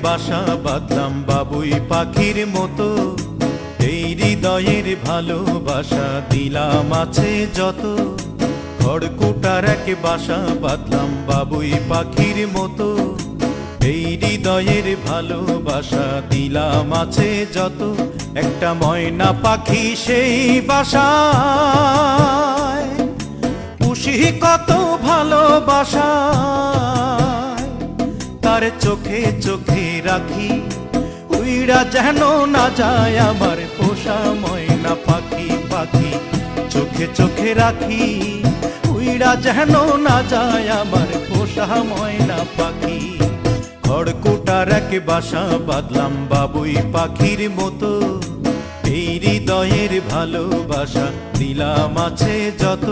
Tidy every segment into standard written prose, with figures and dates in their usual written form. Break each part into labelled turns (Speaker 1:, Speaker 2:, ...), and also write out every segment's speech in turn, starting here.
Speaker 1: বাসা বাঁধলাম বাবুই পাখির মতো, এই হৃদয়ের ভালোবাসা দিলাম আছে যত। খড়কুটার এক বাসা বাঁধলাম বাবুই পাখির মতো, এই হৃদয়ের ভালোবাসা দিলাম আছে যত। একটা ময়না পাখি সেই বাসায় পুষি কত ভালোবাসা, তার চোখে চোখে রাখি উইড়া যেন না যায় আমার পোষা ময়না পাখি। পাখি চোখে চোখে রাখি উইড়া যেন না যায় আমার পোষা ময়না পাখি। খড়কুটার এক বাসা বাঁধলাম বাবুই পাখির মতো, এই হৃদয়ের ভালোবাসা দিলাম আছে যত।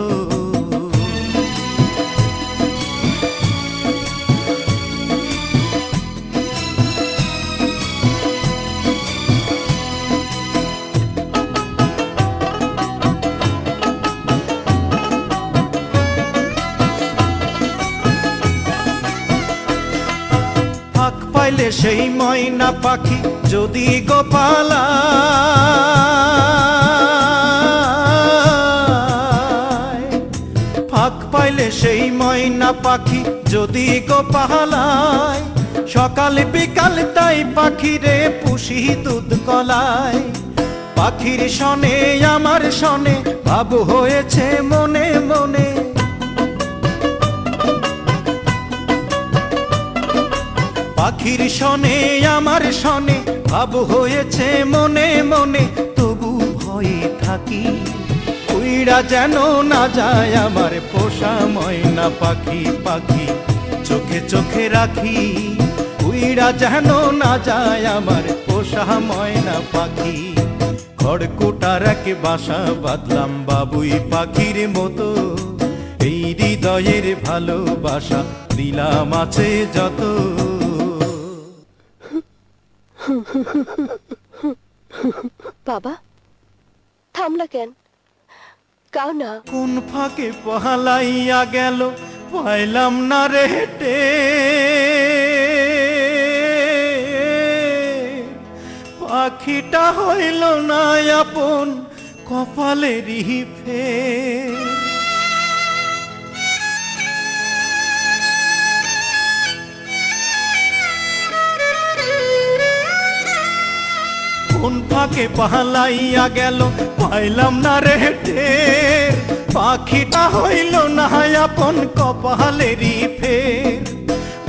Speaker 1: ফাঁক পাইলে সেই ময়না পাখি যদি গোপালা, ফাঁক পাইলে সেই ময়না পাখি যদি গোপালায়, সকাল বিকাল তাই পাখিরে পুষি দুধ কলায়। পাখির শনে আমার শনে ভাব হয়েছে মনে মনে, পাখির শনে আমার শনে ভাব হয়েছে মনে মনে। তবু ভয়ে থাকি উইড়া যেন না যায় আমার পোষা ময়না পাখি। পাখি চোখে চোখে রাখি উইড়া যেন না যায় আমার পোষা ময়না পাখি। খড়কুটার এক বাসা বাঁধলাম বাবুই পাখির মতো, এই হৃদয়ের ভালোবাসা দিলাম আছে যত।
Speaker 2: বাবা থামলা কেন? কাও না।
Speaker 1: কোন ফাঁকে পালাইয়া গেল পাইলাম না রে হেটে, পাখিটা হইল না আপন কপালেরই ফের। কোন ফাঁকে পালাইয়া গেল পাইলাম না রে টের, পাখিটা হইল না আপন কপালেরই ফের।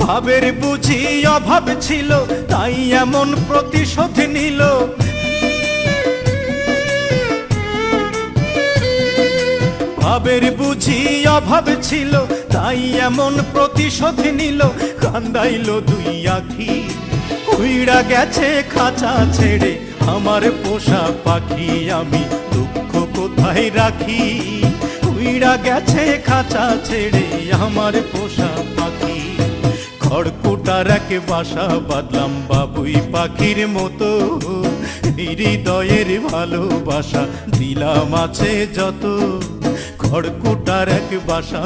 Speaker 1: ভাবের বুঝি অভাব ছিল তাই এমন প্রতিশোধ নিল, ভাবের বুঝি অভাব ছিল তাই এমন প্রতিশোধ নিল। কান্দাইল দুই আখি উইড়া গেছে খাঁচা ছেড়ে আমার পোষা পাখি, আমি দুঃখ কোথায় রাখি। উইড়া গেছে খাঁচা ছেড়ে আমার পোষা পাখি। খড়কুটার এক বাসা বাঁধলাম বাবুই পাখির মতো, হৃদয়ের ভালোবাসা দিলাম আছে যত। খড়কুটার এক বাসা